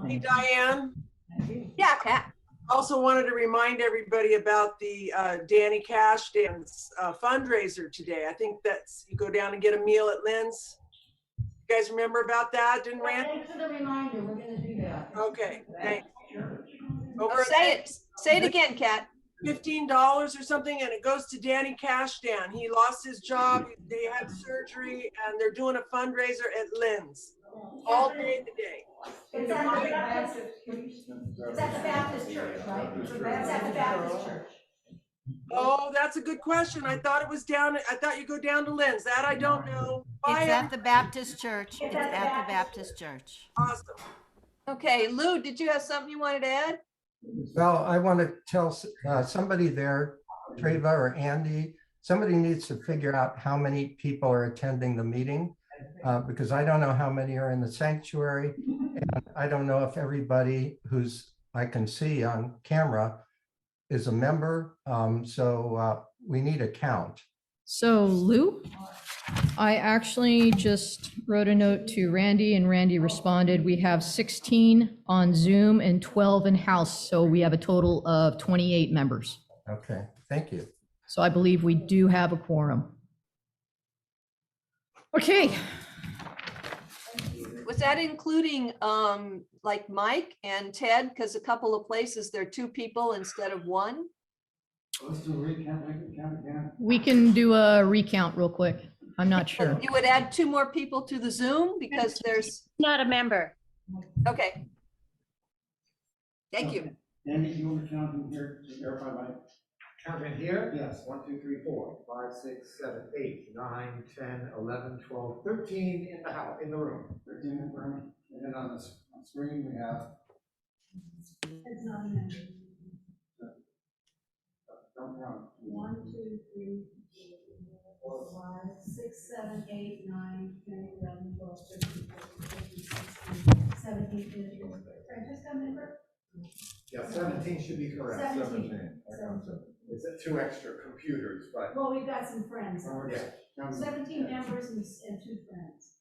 Hey, Diane. Yeah, Pat. Also wanted to remind everybody about the Danny Cash Dance fundraiser today. I think that's, you go down and get a meal at Lynn's. You guys remember about that? Didn't Randy? Thanks for the reminder. We're going to do that. Okay, thanks. Oh, say it again, Kat. $15 or something, and it goes to Danny Cash Dan. He lost his job. They had surgery, and they're doing a fundraiser at Lynn's all day today. It's at the Baptist church, right? It's at the Baptist church. Oh, that's a good question. I thought it was down. I thought you go down to Lynn's. That I don't know. Bye, It's at the Baptist church. It's at the Baptist church. Awesome. Okay, Lou, did you have something you wanted to add? Well, I want to tell somebody there, Treva or Andy, somebody needs to figure out how many people are attending the meeting because I don't know how many are in the sanctuary. And I don't know if everybody who's I can see on camera is a member. So we need a count. So Lou, I actually just wrote a note to Randy and Randy responded. We have 16 on Zoom and 12 in house. So we have a total of 28 members. Okay, thank you. So I believe we do have a quorum. Okay. Was that including like Mike and Ted? Because a couple of places there are 2 people instead of 1. Let's do a recount again. We can do a recount real quick. I'm not sure. You would add 2 more people to the Zoom because there's Not a member. okay. Thank you. Andy, you want to count in here to verify my? Count in here? Yes. 1, 2, 3, 4, 5, 6, 7, 8, 9, 10, 11, 12, 13 in the house, in the room. 13 in the room. And then on the screen we have. It's not a member. Don't count. 1, 2, 3, 4, 5, 6, 7, 8, 9, 10, 11, 12, 13, 14, 15, 16, 17, 18. Francesca, member? Yeah, 17 should be correct. 17. It's 2 extra computers, but Well, we've got some friends. yeah. 17 members and 2 friends.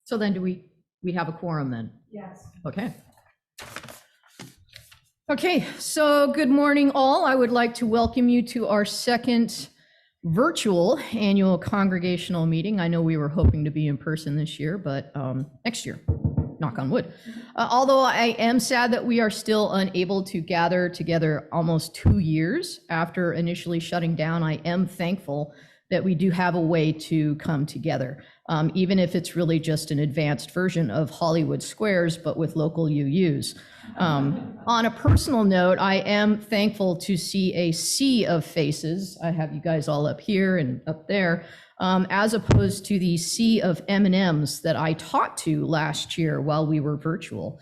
So then do we have a quorum then? Yes. Okay. Okay, so good morning all. I would like to welcome you to our second virtual annual congregational meeting. I know we were hoping to be in person this year, but next year, knock on wood. Although I am sad that we are still unable to gather together almost 2 years after initially shutting down, I am thankful that we do have a way to come together, even if it's really just an advanced version of Hollywood Squares, but with local UUs. On a personal note, I am thankful to see a sea of faces. I have you guys all up here and up there, as opposed to the sea of M&Ms that I talked to last year while we were virtual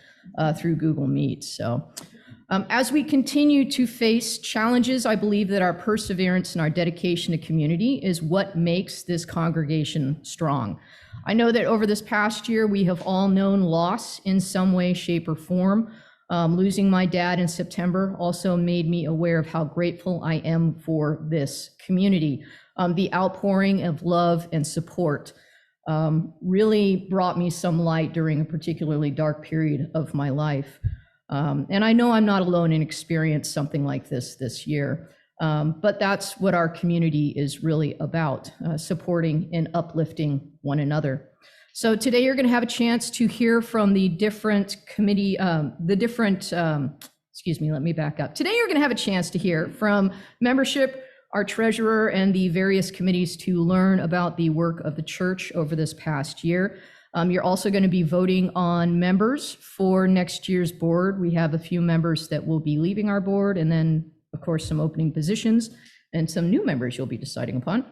through Google Meet. So as we continue to face challenges, I believe that our perseverance and our dedication to community is what makes this congregation strong. I know that over this past year, we have all known loss in some way, shape, or form. Losing my dad in September also made me aware of how grateful I am for this community. The outpouring of love and support really brought me some light during a particularly dark period of my life. And I know I'm not alone in experiencing something like this year, but that's what our community is really about, supporting and uplifting one another. So today you're going to have a chance to hear from the different committee, excuse me, let me back up. Today you're going to have a chance to hear from membership, our treasurer, and the various committees to learn about the work of the church over this past year. You're also going to be voting on members for next year's board. We have a few members that will be leaving our board, and then, of course, some opening positions and some new members you'll be deciding upon.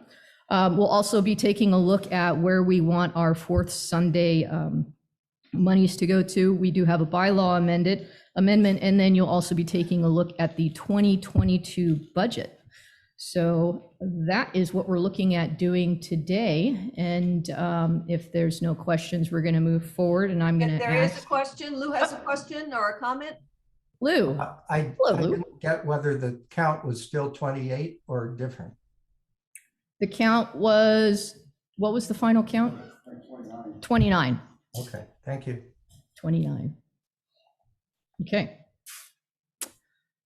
We'll also be taking a look at where we want our 4th Sunday monies to go to. We do have a bylaw amendment, and then you'll also be taking a look at the 2022 budget. So that is what we're looking at doing today. And if there's no questions, we're going to move forward, and I'm going to There is a question. Lou has a question or a comment. Lou. I didn't get whether the count was still 28 or different. The count was, what was the final count? 29. 29. Okay, thank you. 29. Okay.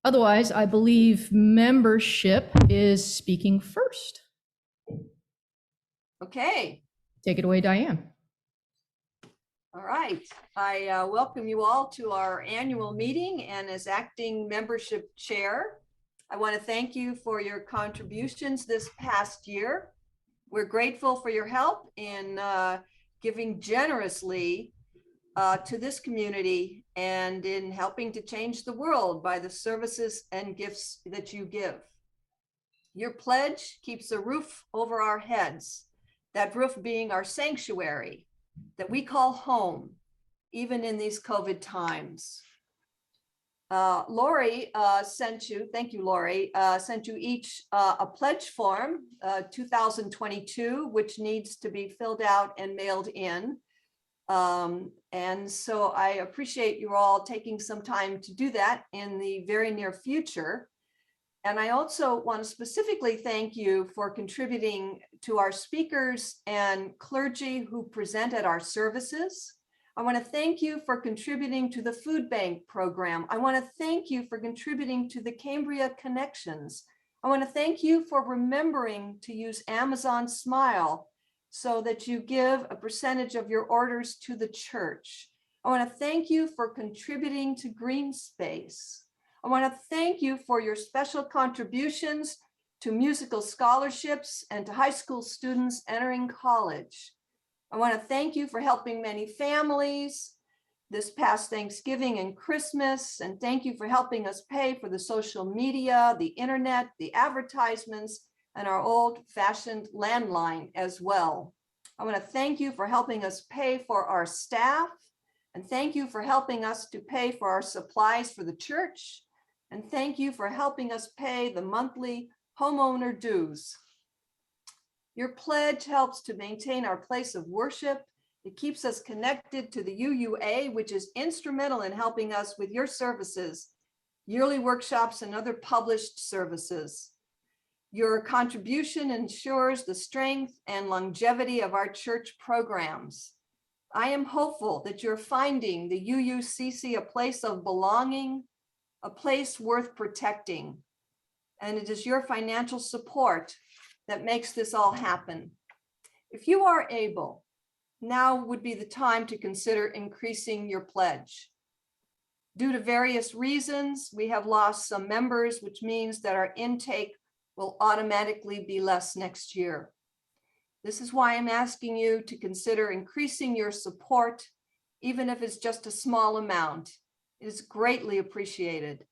Otherwise, I believe membership is speaking first. Okay. Take it away, Diane. All right. I welcome you all to our annual meeting, and as acting membership chair, I want to thank you for your contributions this past year. We're grateful for your help in giving generously to this community and in helping to change the world by the services and gifts that you give. Your pledge keeps a roof over our heads, that roof being our sanctuary that we call home, even in these COVID times. Lori sent you, thank you, Lori, sent you each a pledge form, 2022, which needs to be filled out and mailed in. And so I appreciate you all taking some time to do that in the very near future. And I also want to specifically thank you for contributing to our speakers and clergy who present at our services. I want to thank you for contributing to the food bank program. I want to thank you for contributing to the Cambria Connections. I want to thank you for remembering to use Amazon Smile so that you give a percentage of your orders to the church. I want to thank you for contributing to Green Space. I want to thank you for your special contributions to musical scholarships and to high school students entering college. I want to thank you for helping many families this past Thanksgiving and Christmas, and thank you for helping us pay for the social media, the internet, the advertisements, and our old-fashioned landline as well. I want to thank you for helping us pay for our staff, and thank you for helping us to pay for our supplies for the church, and thank you for helping us pay the monthly homeowner dues. Your pledge helps to maintain our place of worship. It keeps us connected to the UUA, which is instrumental in helping us with your services, yearly workshops, and other published services. Your contribution ensures the strength and longevity of our church programs. I am hopeful that you're finding the UUCC a place of belonging, a place worth protecting, and it is your financial support that makes this all happen. If you are able, now would be the time to consider increasing your pledge. Due to various reasons, we have lost some members, which means that our intake will automatically be less next year. This is why I'm asking you to consider increasing your support, even if it's just a small amount. It is greatly appreciated.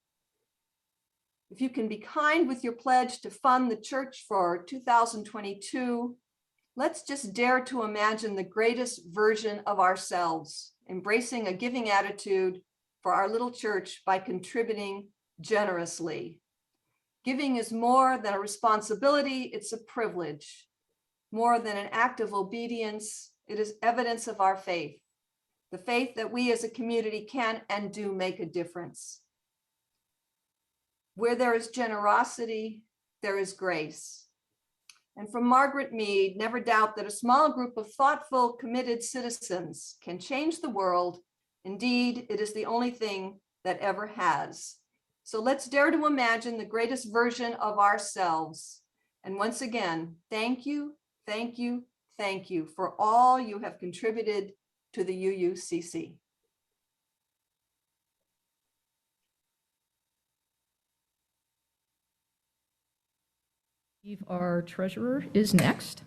If you can be kind with your pledge to fund the church for 2022, let's just dare to imagine the greatest version of ourselves, embracing a giving attitude for our little church by contributing generously. Giving is more than a responsibility, it's a privilege. More than an act of obedience, it is evidence of our faith, the faith that we as a community can and do make a difference. Where there is generosity, there is grace. And from Margaret Mead, never doubt that a small group of thoughtful, committed citizens can change the world. Indeed, it is the only thing that ever has. So let's dare to imagine the greatest version of ourselves. And once again, thank you, thank you, thank you for all you have contributed to the UUCC. Our treasurer is next.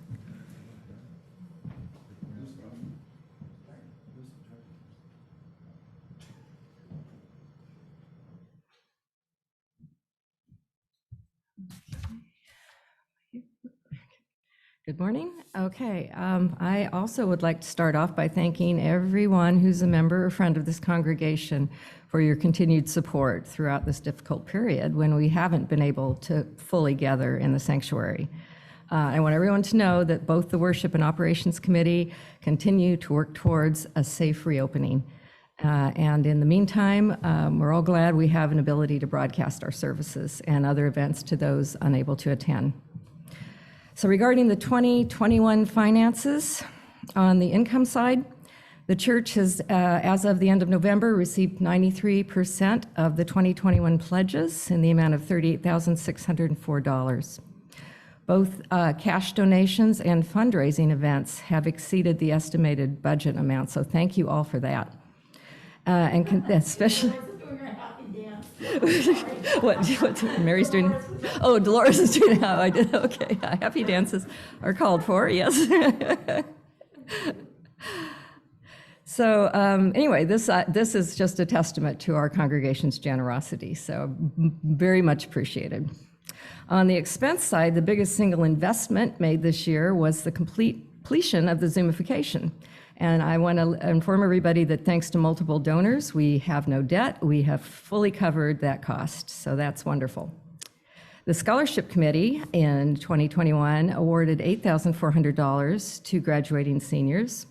Good morning. Okay, I also would like to start off by thanking everyone who's a member or friend of this congregation for your continued support throughout this difficult period when we haven't been able to fully gather in the sanctuary. I want everyone to know that both the Worship and Operations Committee continue to work towards a safe reopening. And in the meantime, we're all glad we have an ability to broadcast our services and other events to those unable to attend. So regarding the 2021 finances, on the income side, The church has, as of the end of November, received 93% of the 2021 pledges in the amount of $38,604. Both cash donations and fundraising events have exceeded the estimated budget amount, so thank you all for that. Especially. what Mary's doing? Oh, Dolores is doing how I did. Okay, happy dances are called for, yes. So anyway, this is just a testament to our congregation's generosity, so very much appreciated. On the expense side, the biggest single investment made this year was the completion of the Zoomification. And I want to inform everybody that thanks to multiple donors, we have no debt. We have fully covered that cost, so that's wonderful. The Scholarship Committee in 2021 awarded $8,400 to graduating seniors,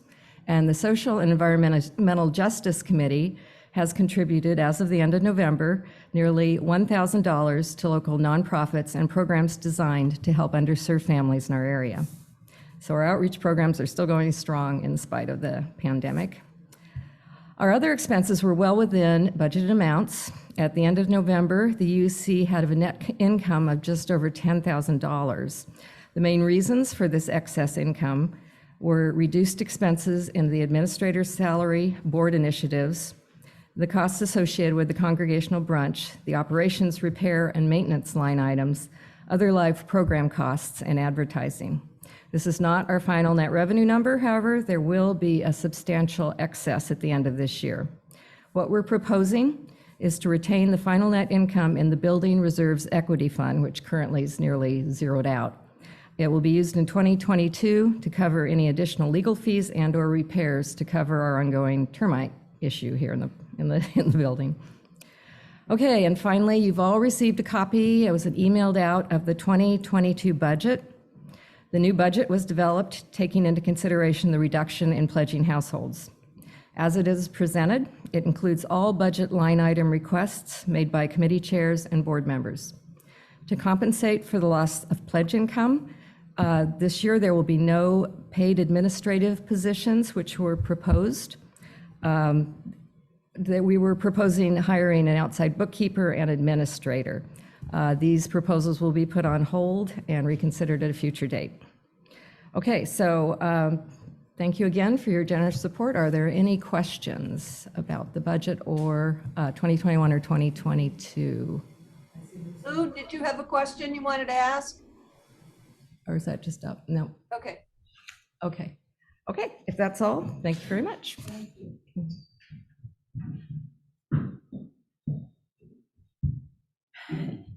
and the Social and Environmental Justice Committee has contributed, as of the end of November, nearly $1,000 to local nonprofits and programs designed to help underserved families in our area. So our outreach programs are still going strong in spite of the pandemic. Our other expenses were well within budgeted amounts. At the end of November, the UUCC had a net income of just over $10,000. The main reasons for this excess income were reduced expenses in the administrator's salary, board initiatives, the costs associated with the congregational brunch, the operations, repair, and maintenance line items, other live program costs, and advertising. This is not our final net revenue number, however, there will be a substantial excess at the end of this year. What we're proposing is to retain the final net income in the Building Reserves Equity Fund, which currently is nearly zeroed out. It will be used in 2022 to cover any additional legal fees and/or repairs to cover our ongoing termite issue here in the building. Okay, and finally, you've all received a copy. It was emailed out of the 2022 budget. The new budget was developed taking into consideration the reduction in pledging households. As it is presented, it includes all budget line item requests made by committee chairs and board members. To compensate for the loss of pledge income, this year there will be no paid administrative positions which were proposed. That we were proposing hiring an outside bookkeeper and administrator. These proposals will be put on hold and reconsidered at a future date. Okay, so thank you again for your generous support. Are there any questions about the budget or 2021 or 2022? Lou, did you have a question you wanted to ask? Or is that just up? No. Okay. Okay. Okay, if that's all, thank you very much. Thank you.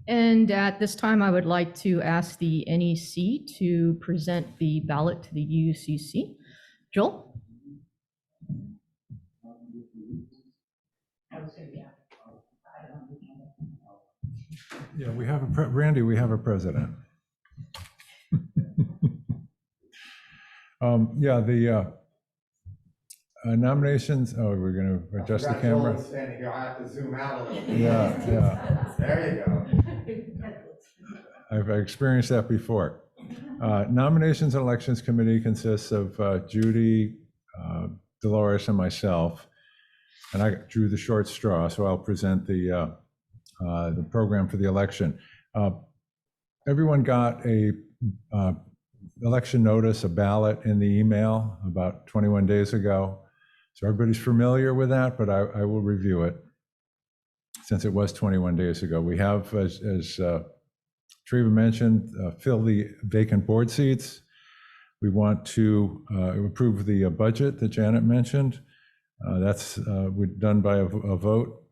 And at this time, I would like to ask the NEC to present the ballot to the UUCC. Joel? Yeah, we have Randy, we have a president. Yeah, the nominations, oh, we're going to adjust the camera. Standing here, I have to zoom out a little bit. Yeah. There you go. I've experienced that before. Nominations and Elections Committee consists of Judy, Dolores, and myself. And I drew the short straw, so I'll present the program for the election. Everyone got a election notice, a ballot in the email about 21 days ago. So everybody's familiar with that, but I will review it since it was 21 days ago. We have, as Treva mentioned, fill the vacant board seats. We want to approve the budget that Janet mentioned. That's done by a vote.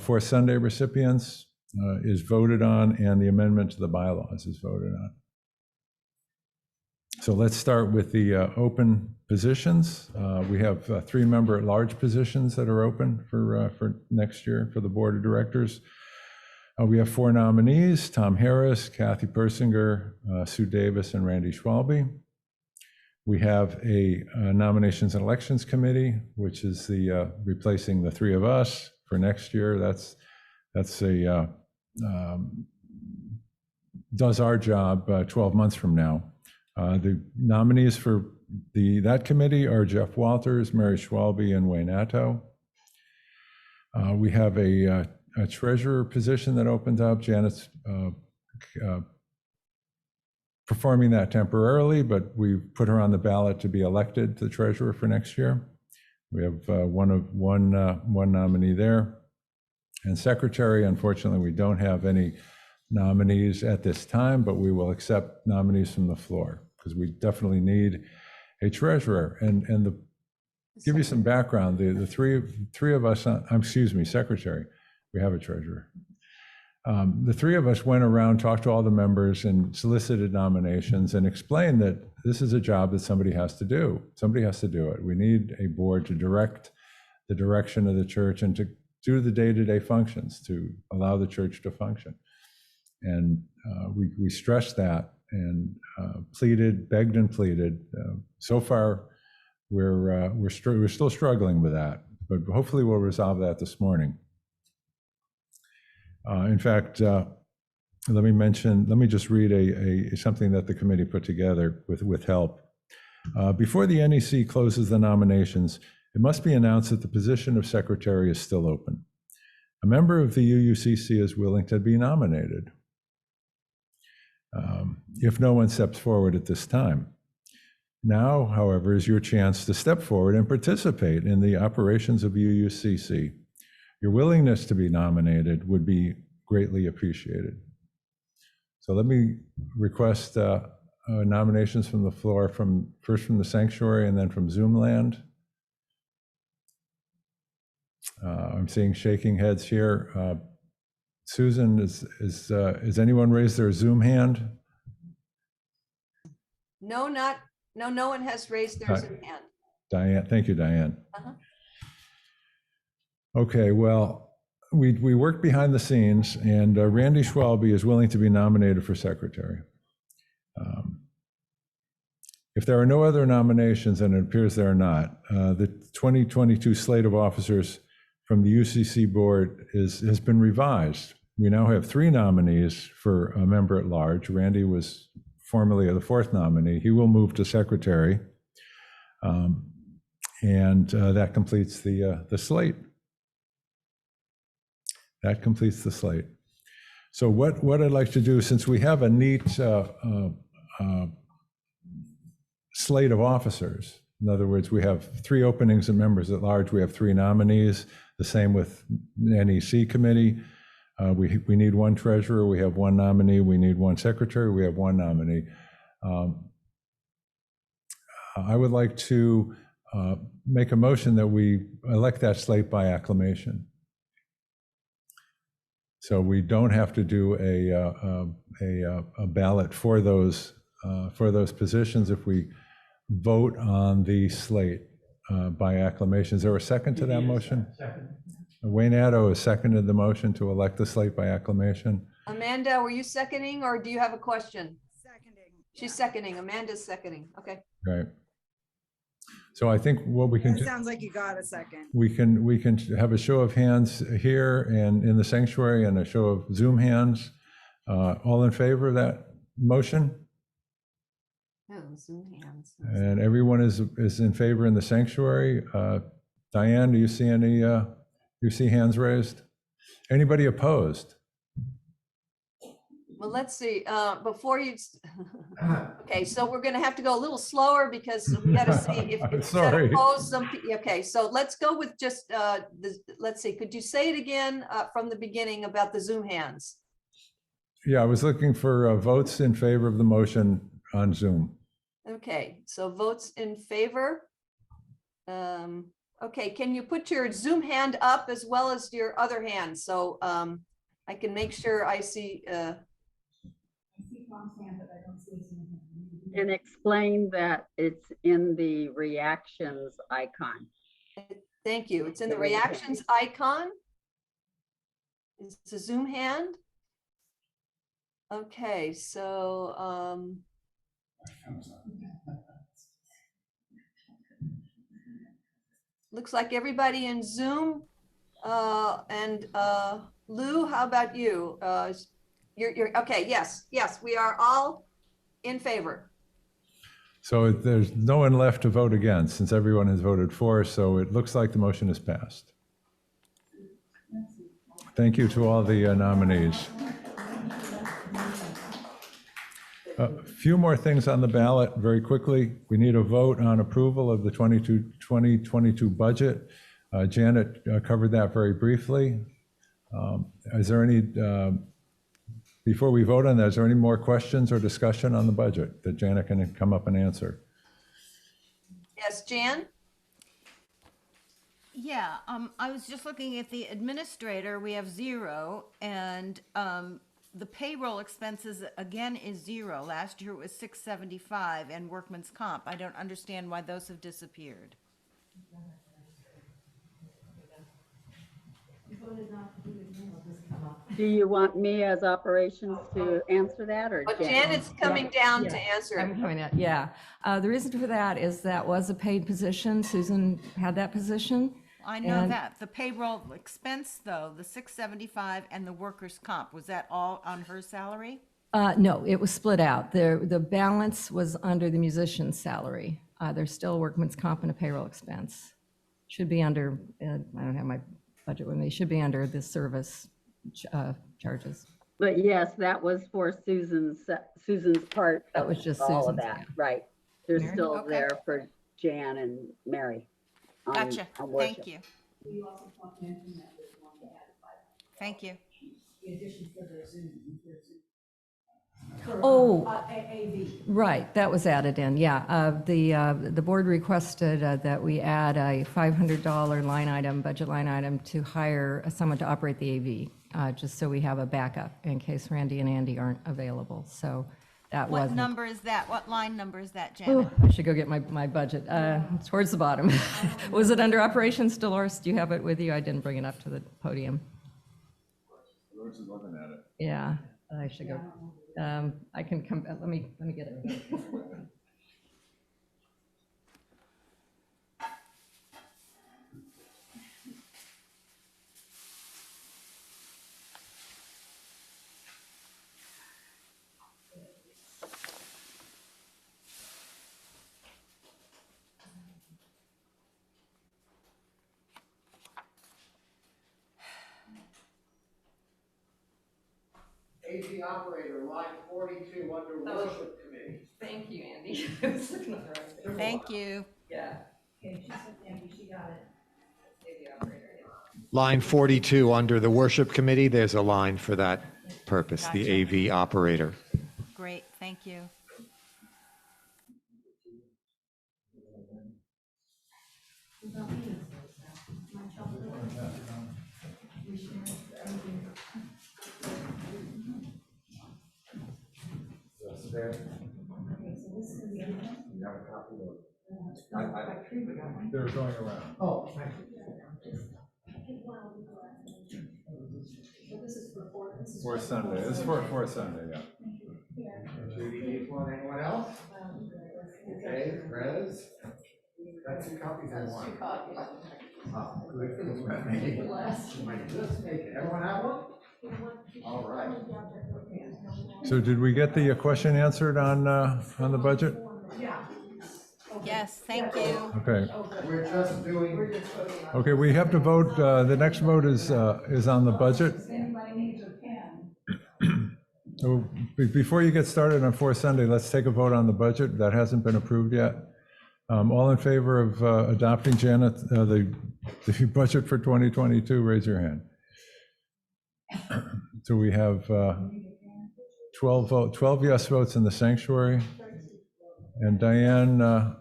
For Sunday recipients is voted on, and the amendment to the bylaws is voted on. So let's start with the open positions. We have 3 member at-large positions that are open for next year for the board of directors. We have 4 nominees: Tom Harris, Kathy Persinger, Sue Davis, and Randy Schwalbe. We have a nominations and elections committee, which is the replacing the 3 of us for next year. That's a does our job 12 months from now. The nominees for That committee are Jeff Walters, Mary Schwalbe, and Wayne Atto. We have a treasurer position that opened up. Janet's performing that temporarily, but we put her on the ballot to be elected to treasurer for next year. We have one nominee there. And secretary, unfortunately, we don't have any nominees at this time, but we will accept nominees from the floor because we definitely need a treasurer. And give you some background, the three of us, excuse me, secretary, we have a treasurer. The three of us went around, talked to all the members and solicited nominations and explained that this is a job that somebody has to do. Somebody has to do it. We need a board to direct the direction of the church and to do the day-to-day functions to allow the church to function. And we stressed that and pleaded, begged and pleaded. So far, we're still struggling with that, but hopefully we'll resolve that this morning. In fact, let me just read something that the committee put together with help. Before the NEC closes the nominations, it must be announced that the position of secretary is still open. A member of the UUCC is willing to be nominated if no one steps forward at this time. Now, however, is your chance to step forward and participate in the operations of UUCC. Your willingness to be nominated would be greatly appreciated. So let me request nominations from the floor, first from the sanctuary and then from Zoom land. I'm seeing shaking heads here. Susan, is anyone raised their Zoom hand? No, no one has raised their Zoom hand. Diane, thank you, Diane. Uh-huh. Okay, well, we worked behind the scenes, and Randy Schwalbe is willing to be nominated for secretary. If there are no other nominations, and it appears there are not, the 2022 slate of officers from the UCC board has been revised. We now have 3 nominees for a member at large. Randy was formerly the 4th nominee. He will move to secretary, and that completes the slate. That completes the slate. So what I'd like to do, since we have a neat slate of officers, in other words, we have 3 openings and members at large, we have 3 nominees, the same with the NEC committee. We need 1 treasurer, we have 1 nominee, we need 1 secretary, we have 1 nominee. I would like to make a motion that we elect that slate by acclamation. So we don't have to do a ballot for those positions if we vote on the slate by acclamation. Is there a second to that motion? Second. Wayne Atto has seconded the motion to elect the slate by acclamation. Amanda, were you seconding or do you have a question? Seconding. She's seconding. Amanda's seconding. Okay. Right. So I think what we can That do, sounds like you got a second. we can have a show of hands here and in the sanctuary and a show of Zoom hands. All in favor of that motion? Oh, Zoom hands. And everyone is in favor in the sanctuary. Diane, do you see any, you see hands raised? Anybody opposed? Well, let's see, before you, okay, so we're gonna have to go a little slower because we gotta see if I'm it's gonna sorry. pose some, okay, so let's go with just, let's see, could you say it again from the beginning about the Zoom hands? Yeah, I was looking for votes in favor of the motion on Zoom. Okay, so votes in favor. Okay, can you put your Zoom hand up as well as your other hand? So I can make sure I see. I see Tom's hand, but I don't see his hand. And explain that it's in the reactions icon. Thank you. It's in the reactions icon. It's a Zoom hand. Okay, so looks like everybody in Zoom. And Lou, how about you? You're okay. Yes, we are all in favor. So there's no one left to vote against since everyone has voted for, so it looks like the motion is passed. Thank you to all the nominees. A few more things on the ballot very quickly. We need a vote on approval of the 2022 budget. Janet covered that very briefly. Is there any, before we vote on that, is there any more questions or discussion on the budget that Janet can come up and answer? Yes, Jan? Yeah, I was just looking at the administrator, we have 0, and the payroll expenses again is 0. Last year it was 675, and workman's comp. I don't understand why those have disappeared. Do you want me as operations to answer that, or But Jan? Janet's coming down to answer it. I'm coming out, yeah. The reason for that is that was a paid position. Susan had that position. I know And- that. The payroll expense, though, the 675 and the workers' comp, was that all on her salary? No, it was split out. The balance was under the musician's salary. There's still a workman's comp and a payroll expense. Should be under, I don't have my budget with me, should be under the service charges. But yes, that was for Susan's part. That was just All of Susan's, that, yeah. right. They're Mary? still Okay. there for Jan and Mary. on- Gotcha. on worship. Thank you. We also want to mention that there's one that had Thank you. the addition for the Zoom. Oh. AV. Right, that was added in, yeah. The board requested that we add a $500 line item, budget line item, to hire someone to operate the AV, just so we have a backup in case Randy and Andy aren't available. So that What wasn't. number is that? What line number is that, Oh, Janet? I should go get my budget. Towards the bottom. Was it under operations, Dolores? Do you have it with you? I didn't bring it up to the podium. Dolores is looking at it. Yeah, I should go. I can come, let me get it. AV operator, line 42, under worship committee. Thank you, Andy. I was looking at the right thing. Thank you. Yeah. Okay, she said, thank you, she got it. Line 42, under the worship committee, there's a line for that purpose, the AV operator. Great, thank you. They're going around. Oh, For Sunday, this is for Sunday, yeah. Judy needs one, anyone else? Okay, Rez? That's two copies I want. Oh, good. Everyone have one? All right. So did we get the question answered on the budget? Yes, thank you. Okay. We're just doing, Okay, we have to vote, the next vote is on the budget. Anybody needs a pen. So before you get started on For Sunday, let's take a vote on the budget. That hasn't been approved yet. All in favor of adopting, Janet, the budget for 2022, raise your hand. So we have 12 yes votes in the sanctuary. And Diane,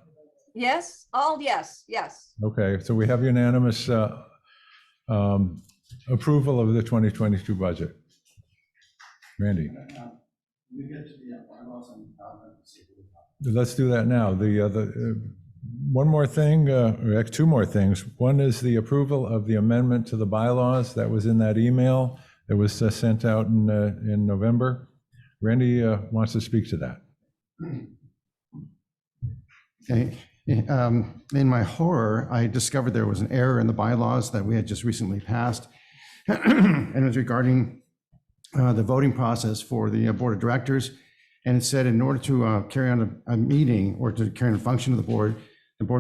Yes, all yes, yes. okay, so we have unanimous approval of the 2022 budget. Randy? We get to the bylaws and comments. Let's do that now. One more thing, or actually two more things. One is the approval of the amendment to the bylaws that was in that email that was sent out in November. Randy wants to speak to that. Okay. In my horror, I discovered there was an error in the bylaws that we had just recently passed. And it was regarding the voting process for the board of directors. And it said in order to carry on a meeting or to carry on a function of the board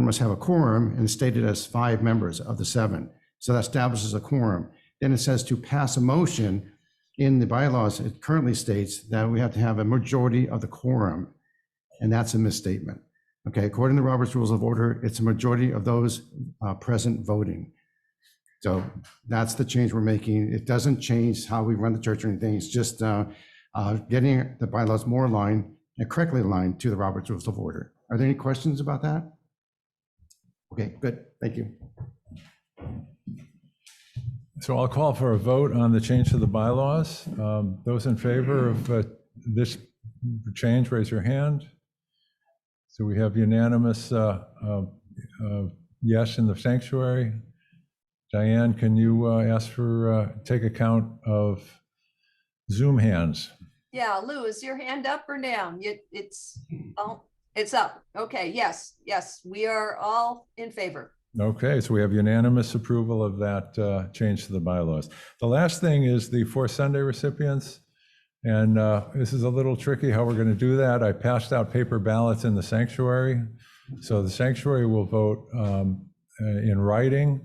must have a quorum, and it's stated as 5 members of the 7. So that establishes a quorum. Then it says to pass a motion in the bylaws, it currently states that we have to have a majority of the quorum, and that's a misstatement. Okay, according to Robert's Rules of Order, it's a majority of those present voting. So that's the change we're making. It doesn't change how we run the church or anything. It's just getting the bylaws more aligned and correctly aligned to the Robert's Rules of Order. Are there any questions about that? Okay, good. Thank you. So I'll call for a vote on the change to the bylaws. Those in favor of this change, raise your hand. So we have unanimous yes in the sanctuary. Diane, can you ask for, take account of Zoom hands? Yeah, Lou, is your hand up or down? It's up. Okay, yes, we are all in favor. Okay, so we have unanimous approval of that change to the bylaws. The last thing is the 4 Sunday recipients. And this is a little tricky how we're going to do that. I passed out paper ballots in the sanctuary. So the sanctuary will vote in writing.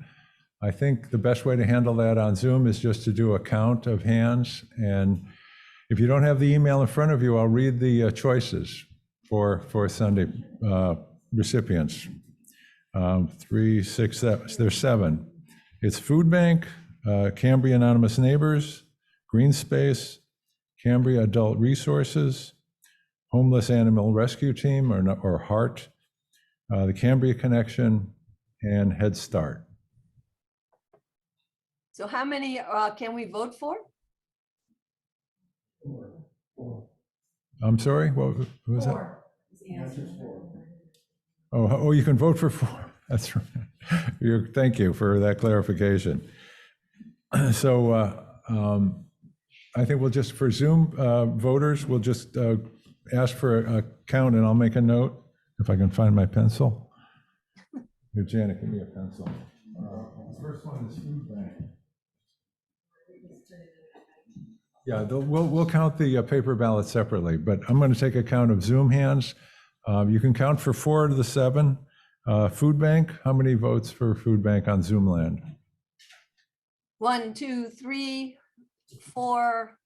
I think the best way to handle that on Zoom is just to do a count of hands. And if you don't have the email in front of you, I'll read the choices for Sunday recipients. 3, 6, 7, there's 7. It's Food Bank, Cambria Anonymous Neighbors, Green Space, Cambria Adult Resources, Homeless Animal Rescue Team, or HART, the Cambria Connection, and Head Start. So how many can we vote for? I'm sorry, what was that? Oh, you can vote for 4. That's right. Thank you for that clarification. So I think we'll just, for Zoom voters, we'll just ask for a count, and I'll make a note if I can find my pencil. Here, Janet, give me a pencil. The first one is Food Bank. Yeah, we'll count the paper ballots separately, but I'm going to take a count of Zoom hands. You can count for 4 to the 7. Food Bank, how many votes for Food Bank on Zoom land? 1, 2, 3, 4,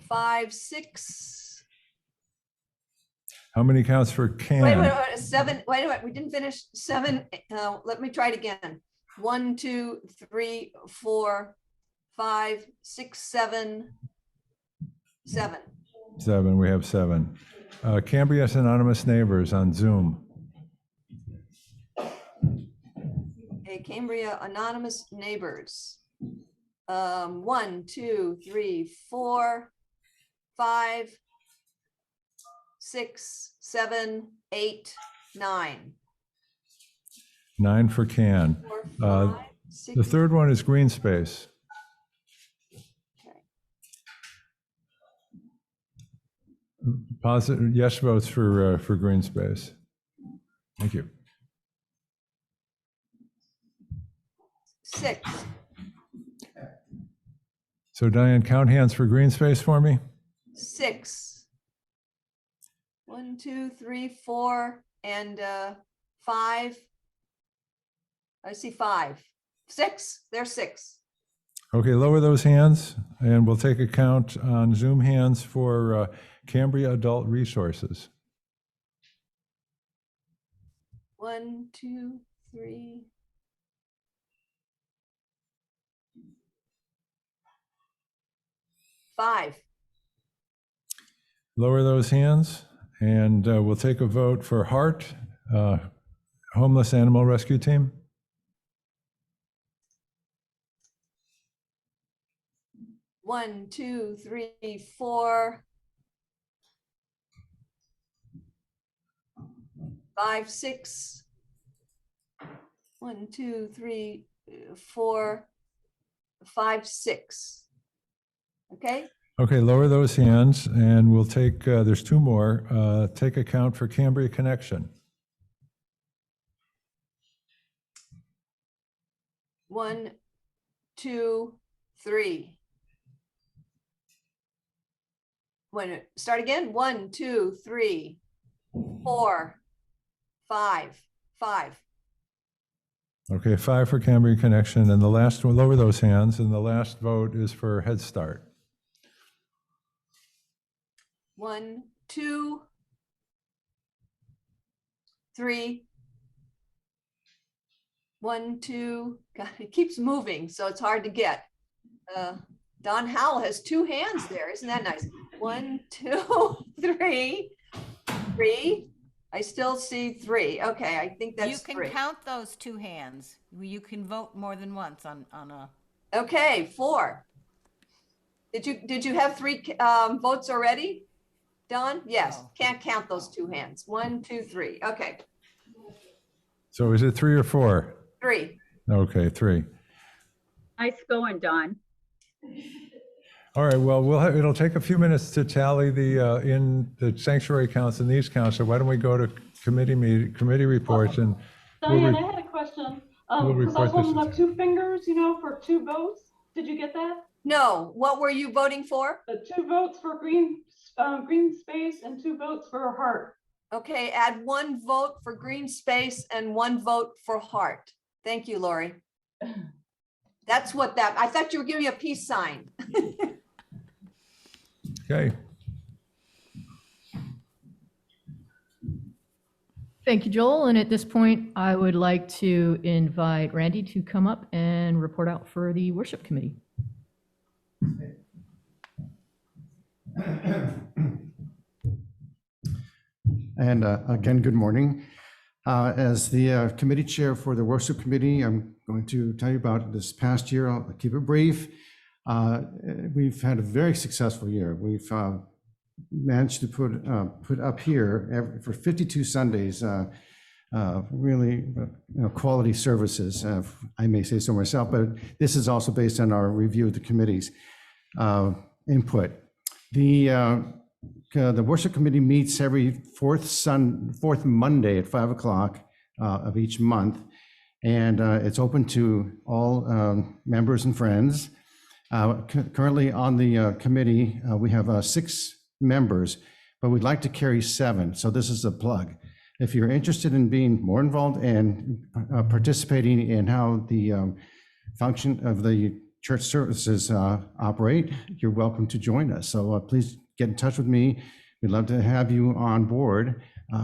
5, 6. How many counts for CAN? Wait, 7. Wait, we didn't finish 7. Let me try it again. 1, 2, 3, 4, 5, 6, 7. 7, we have 7. Cambria Anonymous Neighbors on Zoom. Okay, Cambria Anonymous Neighbors. 1, 2, 3, 4, 5, 6, 7, 8, 9. 9 for CAN. 4, 5, 6. The third one is Green Space. Positive yes votes for Green Space. Thank you. 6. So Diane, count hands for Green Space for me. 6. 1, 2, 3, 4, and 5. I see 5. 6. There's 6. Okay, lower those hands, and we'll take a count on Zoom hands for Cambria Adult Resources. 1, 2, 3. 5. Lower those hands, and we'll take a vote for HART, Homeless Animal Rescue Team. 1, 2, 3, 4. 5, 6. 1, 2, 3, 4, 5, 6. Okay. Okay, lower those hands, and we'll take, there's 2 more. Take a count for Cambria Connection. 1, 2, 3. Start again. 1, 2, 3, 4, 5, 5. Okay, 5 for Cambria Connection, and the last one, lower those hands, and the last vote is for Head Start. 1, 2, 3. 1, 2. God, it keeps moving, so it's hard to get. Don Howell has 2 hands there. Isn't that nice? 1, 2, 3, 3. I still see 3. Okay, I think that's You can 3. count those 2 hands. You can vote more than once on a. Okay, 4. Did you have 3 votes already? Don? Yes. No. Can't count those 2 hands. 1, 2, 3. Okay, So is it 3 or 4? 3. Okay, 3. Nice going, Don. All right, well, it'll take a few minutes to tally in the sanctuary counts and these counts, so why don't we go to committee reports and Diane, I had a question. we'll Because I was report this holding up 2 fingers, for 2 votes. Did you get that? No, what were you voting for? 2 votes for green space and 2 votes for heart. Okay, add 1 vote for green space and 1 vote for heart. Thank you, Lori. That's what I thought you were giving me a peace sign. Okay. Thank you, Joel. And at this point, I would like to invite Randy to come up and report out for the worship committee. And again, good morning. As the committee chair for the worship committee, I'm going to tell you about this past year. I'll keep it brief. We've had a very successful year. We've managed to put up here for 52 Sundays, really quality services. I may say so myself, but this is also based on our review of the committee's input. The worship committee meets every fourth Monday at 5 o'clock of each month, and it's open to all members and friends. Currently on the committee, we have 6 members, but we'd like to carry 7. So this is a plug. If you're interested in being more involved and participating in how the function of the church services operate, you're welcome to join us. So please get in touch with me. We'd love to have you on board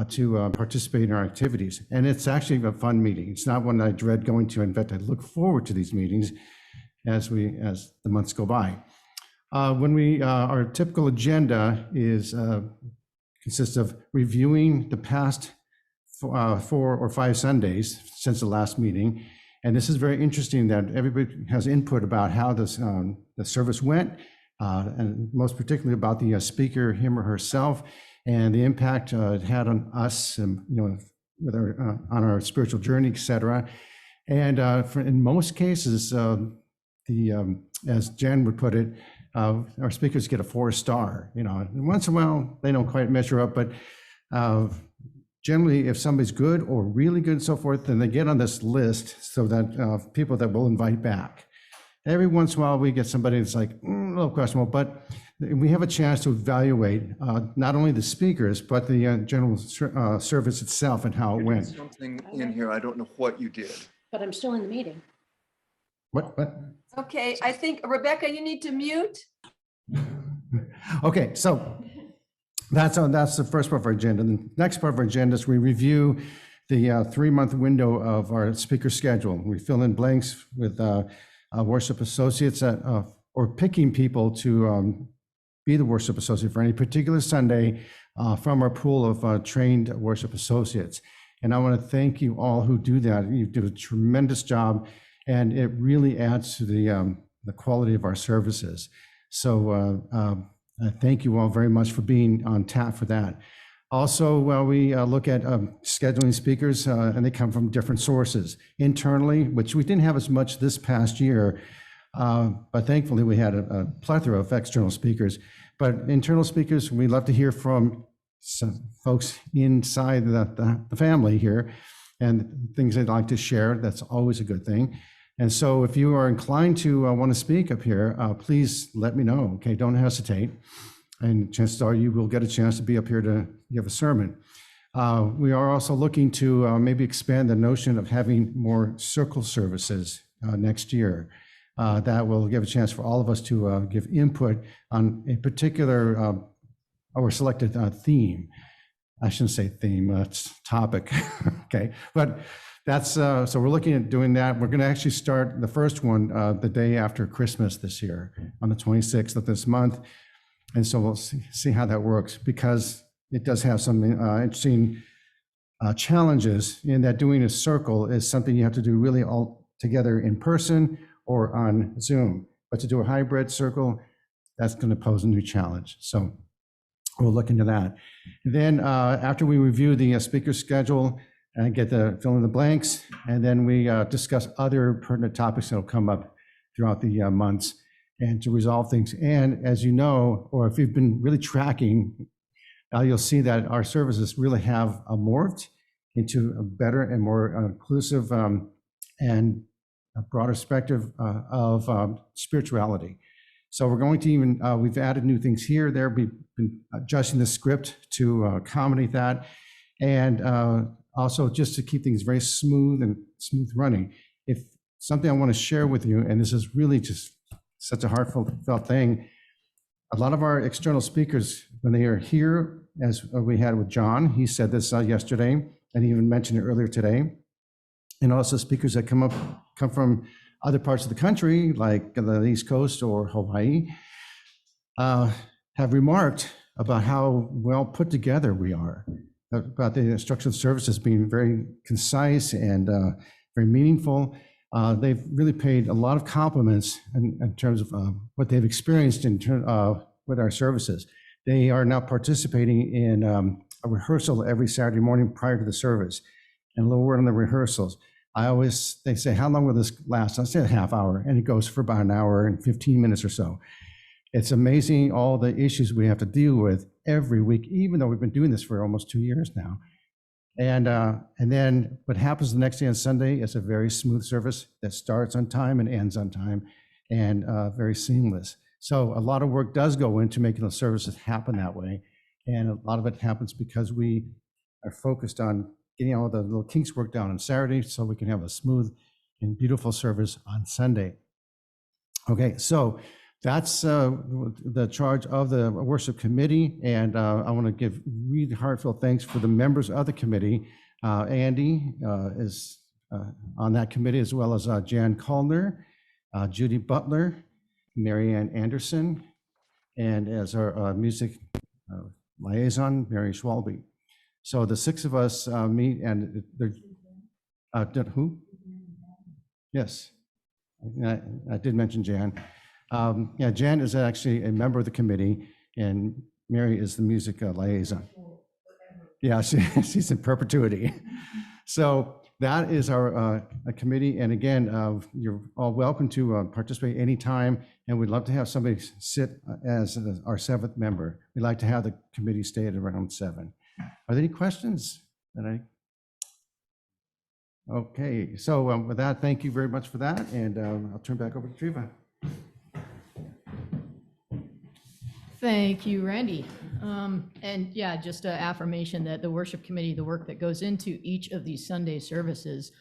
to participate in our activities. And it's actually a fun meeting. It's not one that I dread going to. In fact, I look forward to these meetings as the months go by. Our typical agenda consists of reviewing the past 4 or 5 Sundays since the last meeting. And this is very interesting that everybody has input about how the service went, and most particularly about the speaker, him or herself, and the impact it had on us, and on our spiritual journey, etc. And in most cases, as Jan would put it, our speakers get a 4-star. And once in a while they don't quite measure up, but generally, if somebody's good or really good and so forth, then they get on this list so that people that will invite back. Every once in a while, we get somebody that's like, a little questionable, but we have a chance to evaluate not only the speakers, but the general service itself and how it went. Something in here, I don't know what you did. But I'm still in the meeting. What? Okay, I think, Rebecca, you need to mute. Okay, so that's the first part of our agenda. The next part of our agenda is we review the 3-month window of our speaker schedule. We fill in blanks with worship associates or picking people to be the worship associate for any particular Sunday from our pool of trained worship associates. And I want to thank you all who do that. You do a tremendous job, and it really adds to the quality of our services. So thank you all very much for being on tap for that. Also, we look at scheduling speakers, and they come from different sources. Internally, which we didn't have as much this past year, but thankfully we had a plethora of external speakers. But internal speakers, we love to hear from some folks inside the family here, and things they'd like to share. That's always a good thing. And so if you are inclined to want to speak up here, please let me know, okay? Don't hesitate. and chances are you will get a chance to be up here to give a sermon. We are also looking to maybe expand the notion of having more circle services next year. That will give a chance for all of us to give input on a particular or selected theme. I shouldn't say theme, it's topic. Okay, but that's, so we're looking at doing that. We're going to actually start the first one the day after Christmas this year, on the 26th of this month. And so we'll see how that works, because it does have some interesting challenges in that doing a circle is something you have to do really all together in person or on Zoom. But to do a hybrid circle, that's going to pose a new challenge. So we'll look into that. And then after we review the speaker schedule and get the fill in the blanks, and then we discuss other pertinent topics that will come up throughout the months and to resolve things. And as you know, or if you've been really tracking, you'll see that our services really have morphed into a better and more inclusive and a broader perspective of spirituality. So we're going to even, we've added new things here, there. We've been adjusting the script to accommodate that. And also just to keep things very smooth and smooth running. If something I want to share with you, and this is really just such a heartfelt thing, a lot of our external speakers, when they are here, as we had with John, he said this yesterday, and he even mentioned it earlier today, and also speakers that come from other parts of the country, like the East Coast or Hawaii, have remarked about how well put together we are, about the instructional services being very concise and very meaningful. They've really paid a lot of compliments in terms of what they've experienced with our services. They are now participating in a rehearsal every Saturday morning prior to the service. And a little word on the rehearsals. They say, how long will this last? I say a half hour, and it goes for about an hour and 15 minutes or so. It's amazing all the issues we have to deal with every week, even though we've been doing this for almost 2 years now. And then what happens the next day on Sunday is a very smooth service that starts on time and ends on time, and very seamless. So a lot of work does go into making those services happen that way. And a lot of it happens because we are focused on getting all the little kinks worked out on Saturday so we can have a smooth and beautiful service on Sunday. Okay, so that's the charge of the worship committee. And I want to give really heartfelt thanks for the members of the committee. Andy is on that committee, as well as Jan Kalner, Judy Butler, Marianne Anderson, and as our music liaison, Mary Schwalbe. So the six of us meet, and who? Yes, I did mention Jan. Yeah, Jan is actually a member of the committee, and Mary is the music liaison. Yeah, she's in perpetuity. So that is our committee. And again, you're all welcome to participate anytime. And we'd love to have somebody sit as our seventh member. We'd like to have the committee stay at around 7. Are there any questions? Okay, so with that, thank you very much for that. And I'll turn back over to Treva. Thank you, Randy. And yeah, just an affirmation that the worship committee, the work that goes into each of these Sunday services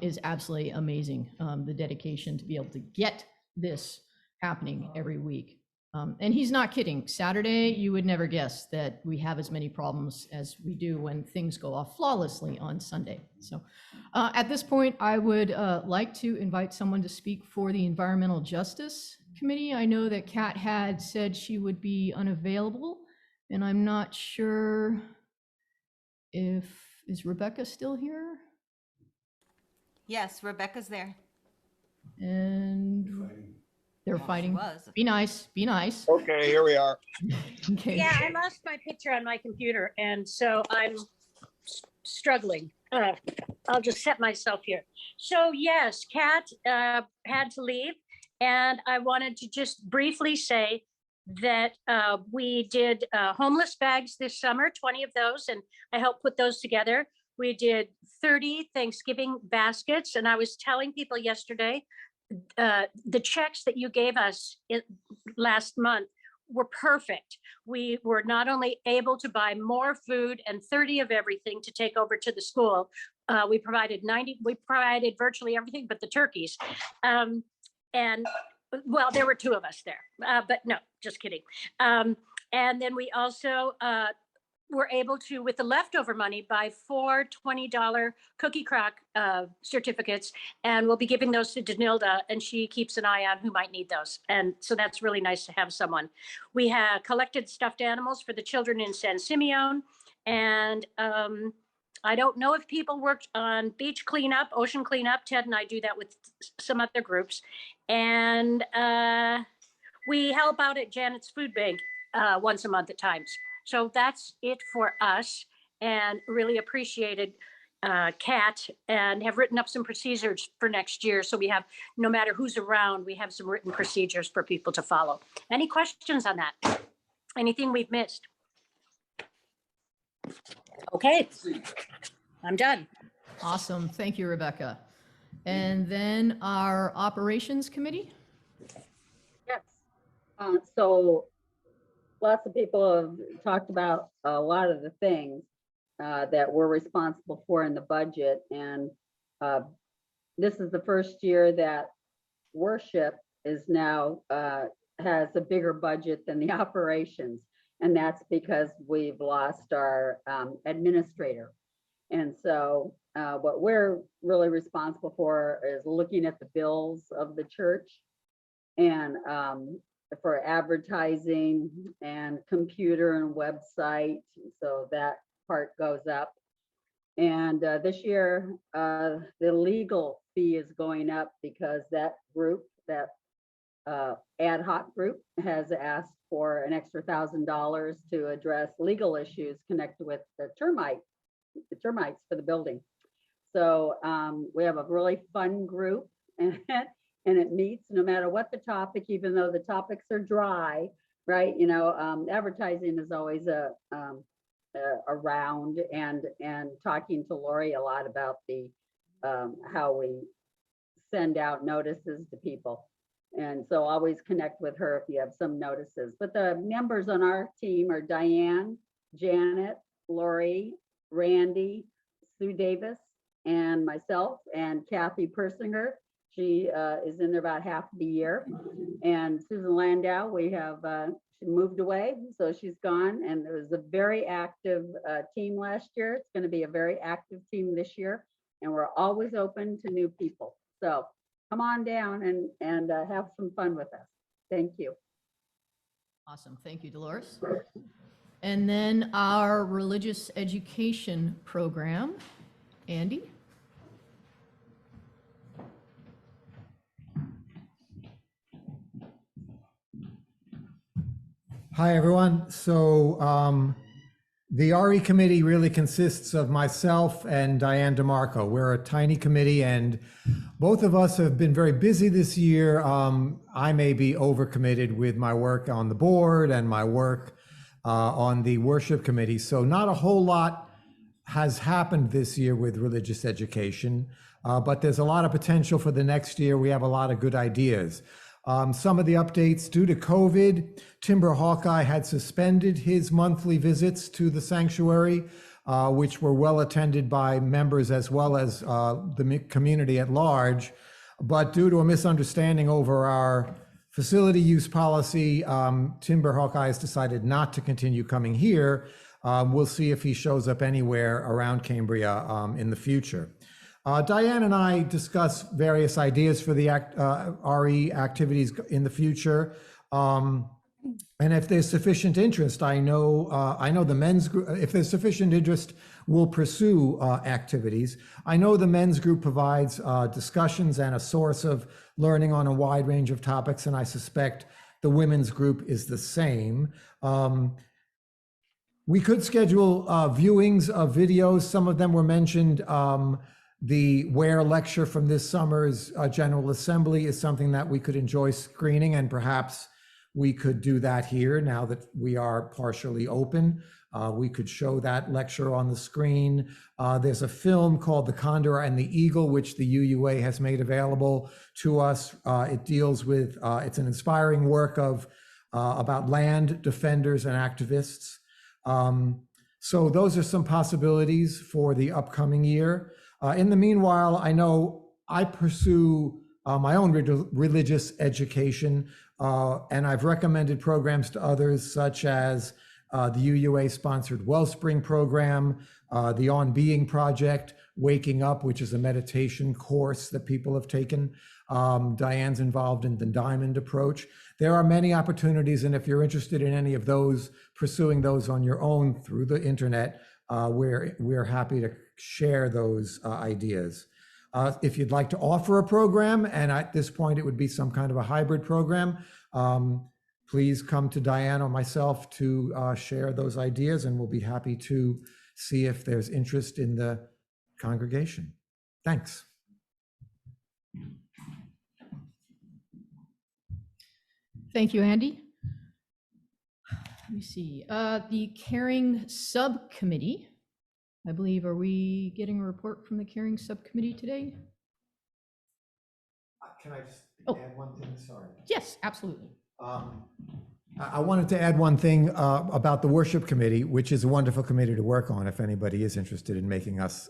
is absolutely amazing. The dedication to be able to get this happening every week. And he's not kidding. Saturday, you would never guess that we have as many problems as we do when things go off flawlessly on Sunday. So at this point, I would like to invite someone to speak for the Environmental Justice Committee. I know that Kat had said she would be unavailable, and I'm not sure is Rebecca still here? Yes, Rebecca's there. And they're fighting. Was. Be nice, be nice. Okay, here we are. Okay. Yeah, I lost my picture on my computer, and so I'm struggling. I'll just set myself here. So yes, Kat had to leave, and I wanted to just briefly say that we did homeless bags this summer, 20 of those, and I helped put those together. We did 30 Thanksgiving baskets, and I was telling people yesterday, the checks that you gave us last month were perfect. We were not only able to buy more food and 30 of everything to take over to the school. We provided virtually everything but the turkeys. And well, there were 2 of us there, but no, just kidding. And then we also were able to, with the leftover money, buy 4 $20 cookie crack certificates, and we'll be giving those to Danilda, and she keeps an eye on who might need those. And so that's really nice to have someone. We have collected stuffed animals for the children in San Simeon, and I don't know if people worked on beach cleanup, ocean cleanup. Ted and I do that with some other groups. And we help out at Janet's Food Bank once a month at times. So that's it for us, and really appreciated Kat, and have written up some procedures for next year. So we have, no matter who's around, we have some written procedures for people to follow. Any questions on that? Anything we've missed? Okay, I'm done. Awesome. Thank you, Rebecca. And then our operations committee? Yes. So lots of people have talked about a lot of the things that we're responsible for in the budget. And this is the first year that worship is now has a bigger budget than the operations. And that's because we've lost our administrator. And so what we're really responsible for is looking at the bills of the church, and for advertising and computer and website. So that part goes up. And this year, the legal fee is going up because that group, that ad hoc group, has asked for an extra $1,000 to address legal issues connected with the termites for the building. So we have a really fun group, and it meets no matter what the topic, even though the topics are dry, right? You know, advertising is always around, and talking to Lori a lot about the how we send out notices to people. And so always connect with her if you have some notices. But the members on our team are Diane, Janet, Lori, Randy, Sue Davis, and myself, and Kathy Persinger. She is in there about half the year. And Susan Landau, we have, she moved away, so she's gone. And there was a very active team last year. It's going to be a very active team this year. And we're always open to new people. So come on down and have some fun with us. Thank you. Awesome. Thank you, Dolores. And then our religious education program, Andy? Hi, everyone. So the RE committee really consists of myself and Diane DeMarco. We're a tiny committee, and both of us have been very busy this year. I may be overcommitted with my work on the board and my work on the worship committee. So not a whole lot has happened this year with religious education, but there's a lot of potential for the next year. We have a lot of good ideas. Some of the updates: due to COVID, Timber Hawkeye had suspended his monthly visits to the sanctuary, which were well attended by members as well as the community at large. But due to a misunderstanding over our facility use policy, Timber Hawkeye has decided not to continue coming here. We'll see if he shows up anywhere around Cambria in the future. Diane and I discuss various ideas for the RE activities in the future. And if there's sufficient interest, I know the men's group, if there's sufficient interest, we'll pursue activities. I know the men's group provides discussions and a source of learning on a wide range of topics, and I suspect the women's group is the same. We could schedule viewings of videos. Some of them were mentioned. The Ware lecture from this summer's General Assembly is something that we could enjoy screening, and perhaps we could do that here now that we are partially open. We could show that lecture on the screen. There's a film called The Condor and the Eagle, which the UUA has made available to us. It deals with, it's an inspiring work of about land defenders and activists. So those are some possibilities for the upcoming year. In the meanwhile, I know I pursue my own religious education, and I've recommended programs to others such as the UUA-sponsored Wellspring program, the On Being Project, Waking Up, which is a meditation course that people have taken. Diane's involved in the Diamond Approach. There are many opportunities, and if you're interested in any of those, pursuing those on your own through the internet, we're happy to share those ideas. If you'd like to offer a program, and at this point it would be some kind of a hybrid program, please come to Diane or myself to share those ideas, and we'll be happy to see if there's interest in the congregation. Thanks. Thank you, Andy. Let me see. The Caring Subcommittee, I believe, are we getting a report from the Caring Subcommittee today? Can I just add one thing? Sorry. Yes, absolutely. I wanted to add one thing about the Worship Committee, which is a wonderful committee to work on if anybody is interested in making us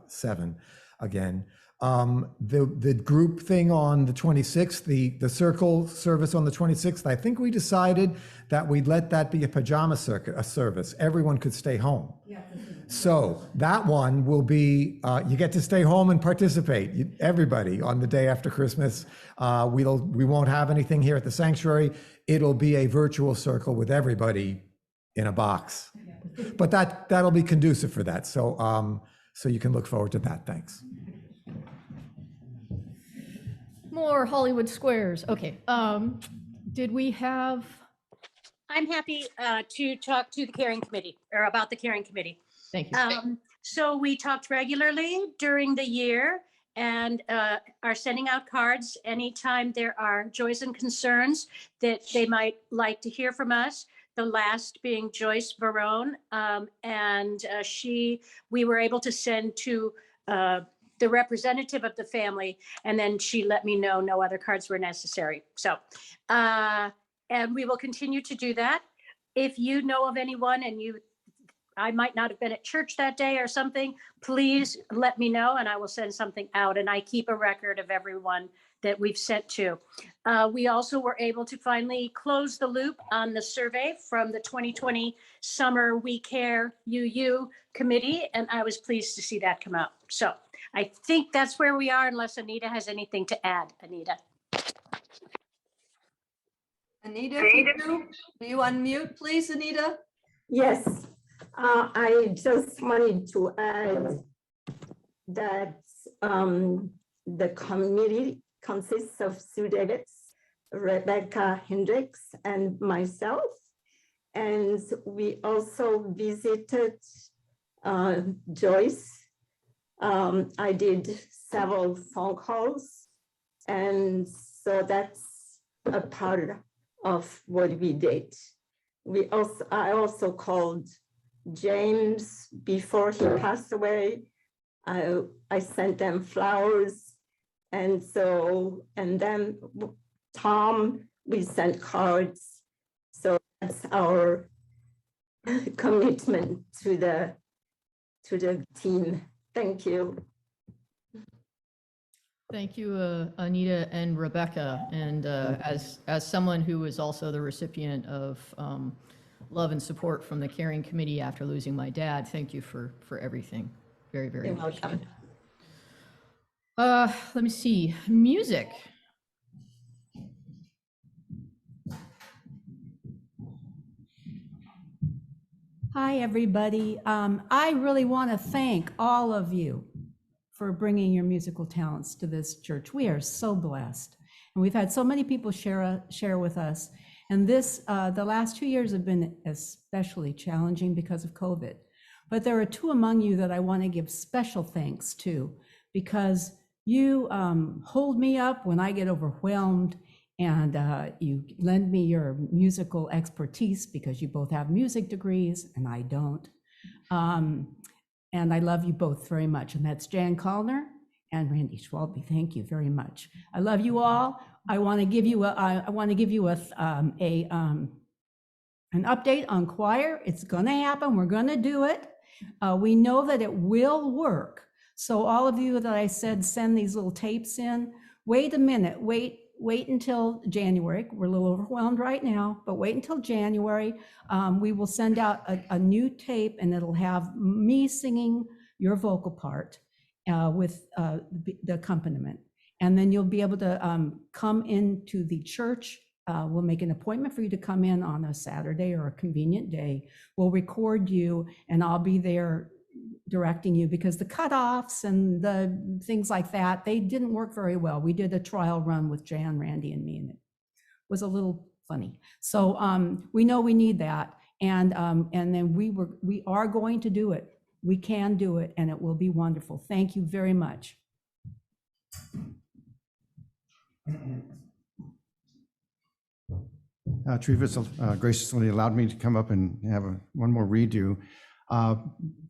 7 again. The group thing on the 26th, the circle service on the 26th, I think we decided that we'd let that be a pajama service. Everyone could stay home. Yeah. So that one will be, you get to stay home and participate, everybody, on the day after Christmas. We won't have anything here at the sanctuary. It'll be a virtual circle with everybody in a box. But that'll be conducive for that. So you can look forward to that. Thanks. More Hollywood Squares. Okay. Did we have? I'm happy to talk to the Caring Committee, or about the Caring Committee. Thank you. So we talked regularly during the year and are sending out cards anytime there are joys and concerns that they might like to hear from us. The last being Joyce Barone, and we were able to send to the representative of the family, and then she let me know no other cards were necessary. So, and we will continue to do that. If you know of anyone and I might not have been at church that day or something, please let me know and I will send something out. And I keep a record of everyone that we've sent to. We also were able to finally close the loop on the survey from the 2020 Summer We Care UU Committee, and I was pleased to see that come out. So I think that's where we are, unless Anita has anything to add. Anita. Anita, do you unmute, please, Anita? Yes, I just wanted to add that the committee consists of Sue Davis, Rebecca Hendricks, and myself. And we also visited Joyce. I did several phone calls, and so that's a part of what we did. I also called James before he passed away. I sent them flowers, and then Tom, we sent cards. So that's our commitment to the team. Thank you. Thank you, Anita and Rebecca. And as someone who was also the recipient of love and support from the Caring Committee after losing my dad, thank you for everything. Very, very much. Welcome. Let me see. Music. Hi, everybody. I really want to thank all of you for bringing your musical talents to this church. We are so blessed. And we've had so many people share with us. And the last 2 years have been especially challenging because of COVID. But there are two among you that I want to give special thanks to, because you hold me up when I get overwhelmed, and you lend me your musical expertise because you both have music degrees and I don't. And I love you both very much. And that's Jan Kallner and Randy Schwalbe. Thank you very much. I love you all. I want to give you an update on choir. It's going to happen. We're going to do it. We know that it will work. So all of you that I said send these little tapes in, wait a minute, wait until January. We're a little overwhelmed right now, but wait until January. We will send out a new tape, and it'll have me singing your vocal part with the accompaniment. And then you'll be able to come into the church. We'll make an appointment for you to come in on a Saturday or a convenient day. We'll record you, and I'll be there directing you, because the cutoffs and the things like that, they didn't work very well. We did a trial run with Jan, Randy, and me, and it was a little funny. So we know we need that, and then we are going to do it. We can do it, and it will be wonderful. Thank you very much. Treva's graciously allowed me to come up and have one more redo.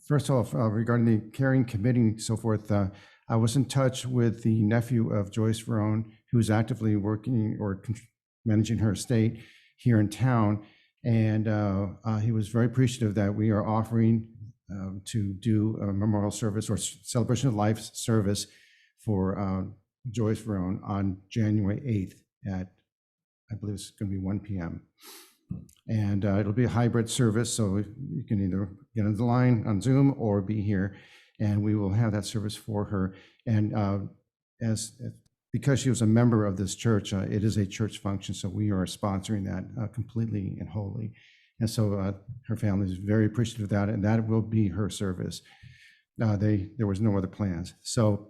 First off, regarding the caring committee and so forth, I was in touch with the nephew of Joyce Verone, who's actively working or managing her estate here in town. And he was very appreciative that we are offering to do a memorial service or celebration of life service for Joyce Verone on January 8th at, I believe it's going to be 1 p.m. And it'll be a hybrid service, so you can either get on the line on Zoom or be here, and we will have that service for her. And because she was a member of this church, it is a church function, so we are sponsoring that completely and wholly. And so her family is very appreciative of that, and that will be her service. There was no other plans. So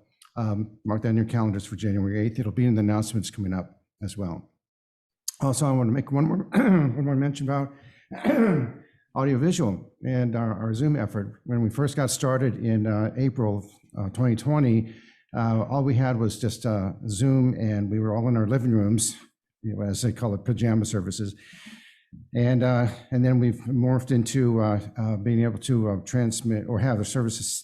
mark that in your calendars for January 8th. It'll be in the announcements coming up as well. Also, I want to make one more mention about audiovisual and our Zoom effort. When we first got started in April 2020, all we had was just Zoom, and we were all in our living rooms, as they call it, pajama services. And then we've morphed into being able to transmit or have the services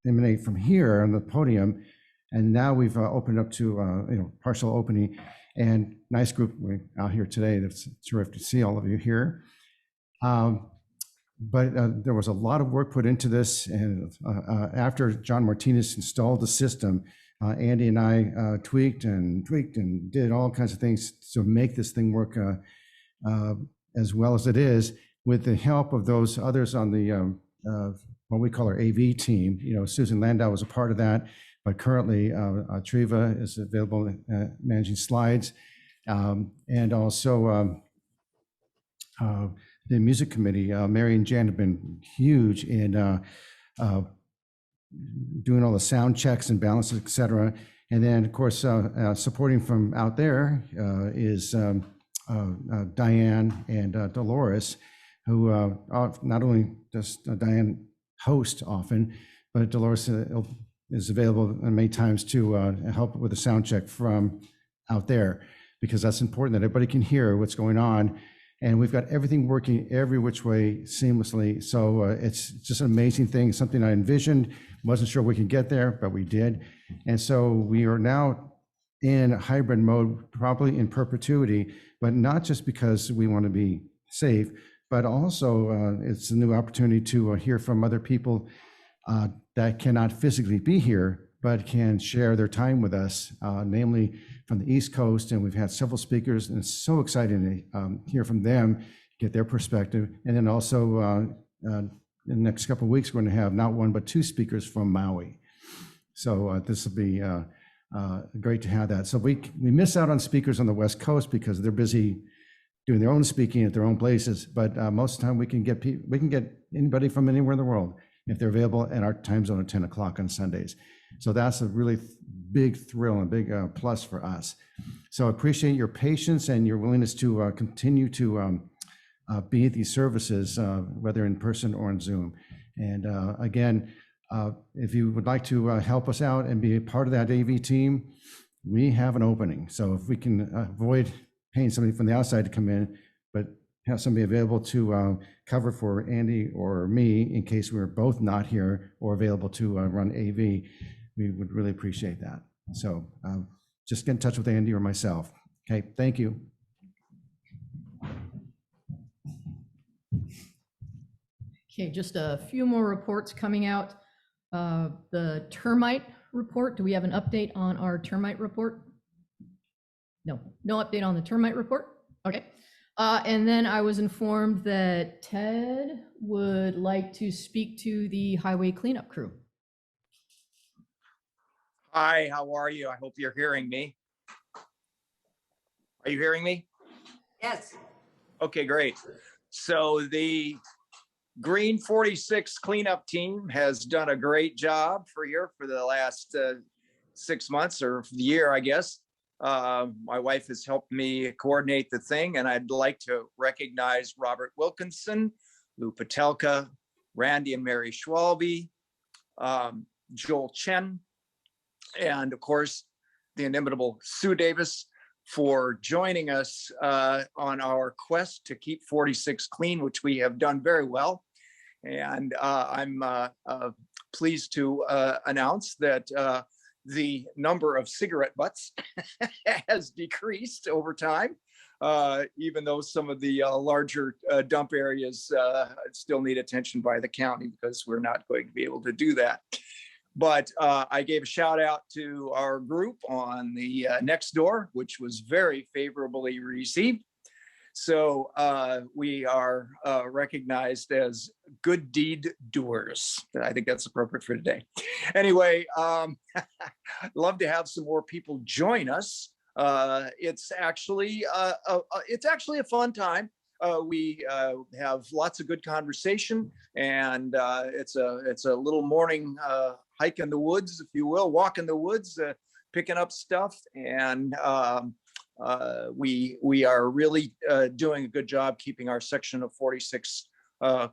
emanate from here on the podium. And now we've opened up to partial opening. And nice group out here today. That's terrific to see all of you here. But there was a lot of work put into this. And after John Martinez installed the system, Andy and I tweaked and did all kinds of things to make this thing work as well as it is, with the help of those others on the what we call our AV team. Susan Landau was a part of that. But currently, Treva is available managing slides, and also the music committee. Mary and Jan have been huge in doing all the sound checks and balances, et cetera. And then, of course, supporting from out there is Diane and Dolores, who not only does Diane host often, but Dolores is available many times to help with the sound check from out there, because that's important that everybody can hear what's going on. And we've got everything working every which way seamlessly. So it's just an amazing thing, something I envisioned. Wasn't sure we could get there, but we did. And so we are now in hybrid mode, probably in perpetuity, but not just because we want to be safe, but also it's a new opportunity to hear from other people that cannot physically be here, but can share their time with us, namely from the East Coast. And we've had several speakers, and it's so exciting to hear from them, get their perspective. And then also in the next couple of weeks, we're going to have not one, but two speakers from Maui. So this will be great to have that. So we miss out on speakers on the West Coast because they're busy doing their own speaking at their own places. But most of the time we can get anybody from anywhere in the world if they're available at our time zone at 10 o'clock on Sundays. So that's a really big thrill and big plus for us. So I appreciate your patience and your willingness to continue to be at these services, whether in person or on Zoom. And again, if you would like to help us out and be a part of that AV team, we have an opening. So if we can avoid paying somebody from the outside to come in, but have somebody available to cover for Andy or me in case we're both not here or available to run AV, we would really appreciate that. So just get in touch with Andy or myself. Okay, thank you. Okay, just a few more reports coming out. The termite report, do we have an update on our termite report? No, no update on the termite report. Okay. And then I was informed that Ted would like to speak to the highway cleanup crew. Hi, how are you? I hope you're hearing me. Are you hearing me? Yes. Okay, great. So the Green 46 cleanup team has done a great job for the last 6 months or the year, I guess. My wife has helped me coordinate the thing, and I'd like to recognize Robert Wilkinson, Lou Patelka, Randy and Mary Schwalbe, Joel Chen, and of course, the inimitable Sue Davis for joining us on our quest to keep 46 clean, which we have done very well. And I'm pleased to announce that the number of cigarette butts has decreased over time, even though some of the larger dump areas still need attention by the county because we're not going to be able to do that. But I gave a shout out to our group on the next door, which was very favorably received. So we are recognized as good deed doers. I think that's appropriate for today. Anyway, love to have some more people join us. It's actually a fun time. We have lots of good conversation, and it's a little morning hike in the woods, if you will, walk in the woods, picking up stuff, and we are really doing a good job keeping our section of 46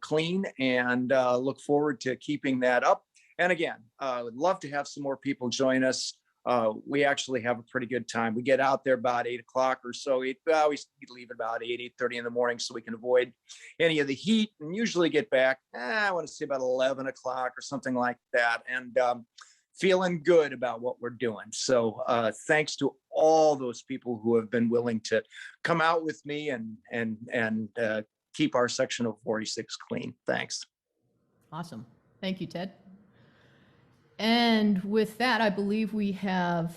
clean, and look forward to keeping that up. And again, would love to have some more people join us. We actually have a pretty good time. We get out there about 8 o'clock or so. We leave about 8:30 in the morning so we can avoid any of the heat, and usually get back, I want to say about 11 o'clock or something like that. And feeling good about what we're doing. So thanks to all those people who have been willing to come out with me and keep our section of 46 clean. Thanks. Awesome. Thank you, Ted. And with that, I believe we have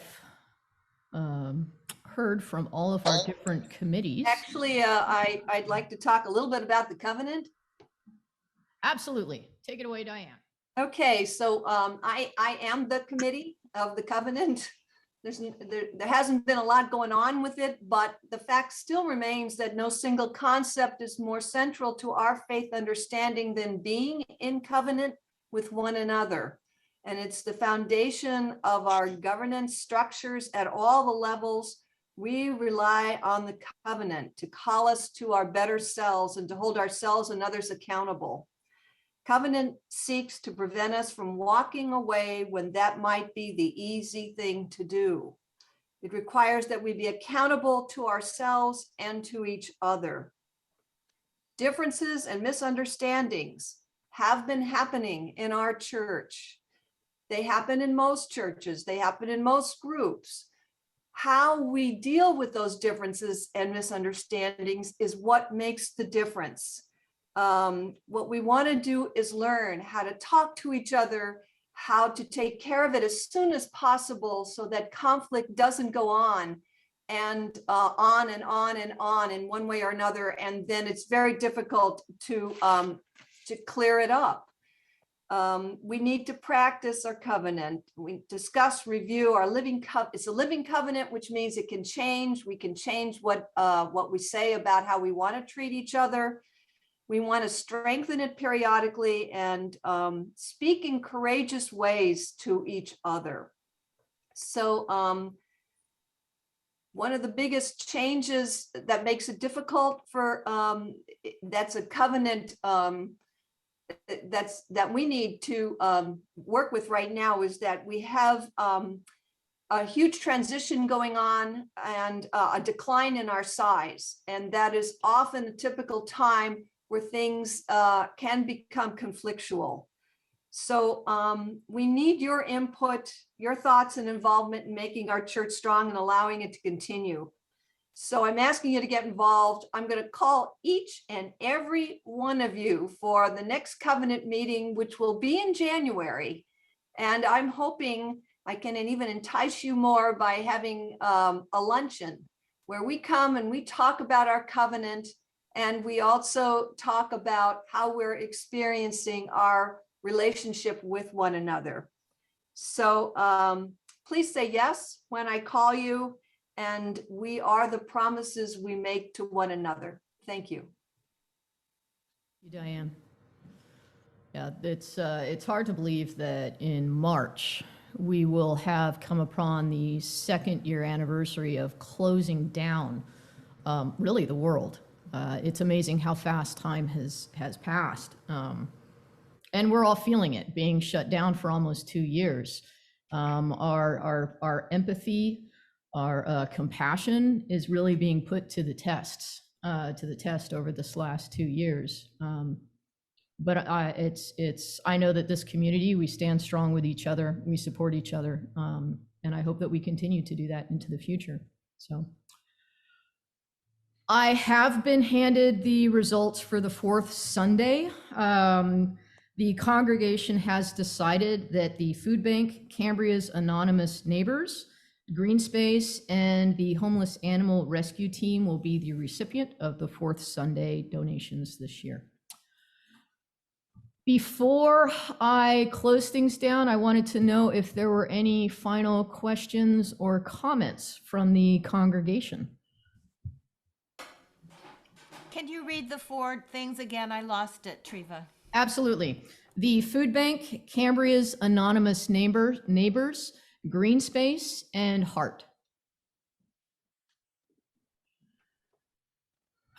heard from all of our different committees. Actually, I'd like to talk a little bit about the covenant. Absolutely. Take it away, Diane. Okay, so I am the committee of the covenant. There hasn't been a lot going on with it, but the fact still remains that no single concept is more central to our faith understanding than being in covenant with one another. And it's the foundation of our governance structures at all the levels. We rely on the covenant to call us to our better selves and to hold ourselves and others accountable. Covenant seeks to prevent us from walking away when that might be the easy thing to do. It requires that we be accountable to ourselves and to each other. Differences and misunderstandings have been happening in our church. They happen in most churches. They happen in most groups. How we deal with those differences and misunderstandings is what makes the difference. What we want to do is learn how to talk to each other, how to take care of it as soon as possible so that conflict doesn't go on and on and on and on in one way or another. And then it's very difficult to clear it up. We need to practice our covenant. We discuss, review our living covenant. It's a living covenant, which means it can change. We can change what we say about how we want to treat each other. We want to strengthen it periodically and speak in courageous ways to each other. So one of the biggest changes that makes it difficult for that's a covenant that we need to work with right now is that we have a huge transition going on and a decline in our size. And that is often a typical time where things can become conflictual. So we need your input, your thoughts and involvement in making our church strong and allowing it to continue. So I'm asking you to get involved. I'm going to call each and every one of you for the next covenant meeting, which will be in January. And I'm hoping I can even entice you more by having a luncheon where we come and we talk about our covenant, and we also talk about how we're experiencing our relationship with one another. So please say yes when I call you, and we are the promises we make to one another. Thank you. You, Diane. Yeah, it's hard to believe that in March, we will have come upon the 2nd year anniversary of closing down really the world. It's amazing how fast time has passed. And we're all feeling it, being shut down for almost 2 years. Our empathy, our compassion is really being put to the test over this last 2 years. But I know that this community, we stand strong with each other, we support each other, and I hope that we continue to do that into the future. So I have been handed the results for the 4th Sunday. The congregation has decided that the Food Bank, Cambria's Anonymous Neighbors, Green Space, and the Homeless Animal Rescue Team will be the recipient of the 4th Sunday donations this year. Before I close things down, I wanted to know if there were any final questions or comments from the congregation. Can you read the 4 things again? I lost it, Treva. Absolutely. The Food Bank, Cambria's Anonymous Neighbors, Green Space, and Heart.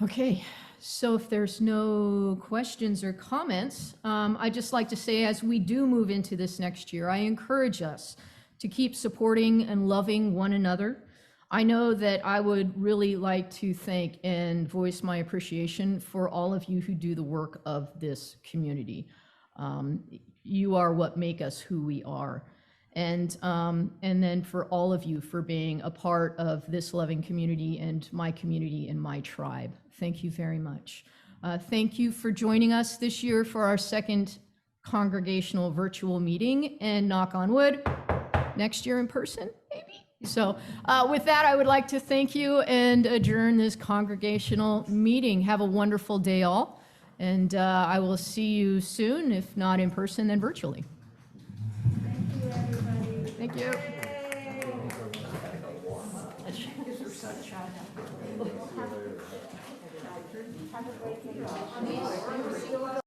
Okay, so if there's no questions or comments, I'd just like to say, as we do move into this next year, I encourage us to keep supporting and loving one another. I know that I would really like to thank and voice my appreciation for all of you who do the work of this community. You are what make us who we are. And then for all of you for being a part of this loving community and my tribe. Thank you very much. Thank you for joining us this year for our 2nd congregational virtual meeting, and knock on wood, next year in person, maybe. So with that, I would like to thank you and adjourn this congregational meeting. Have a wonderful day all, and I will see you soon, if not in person, then virtually. Thank you, everybody. Thank you. Have a great day.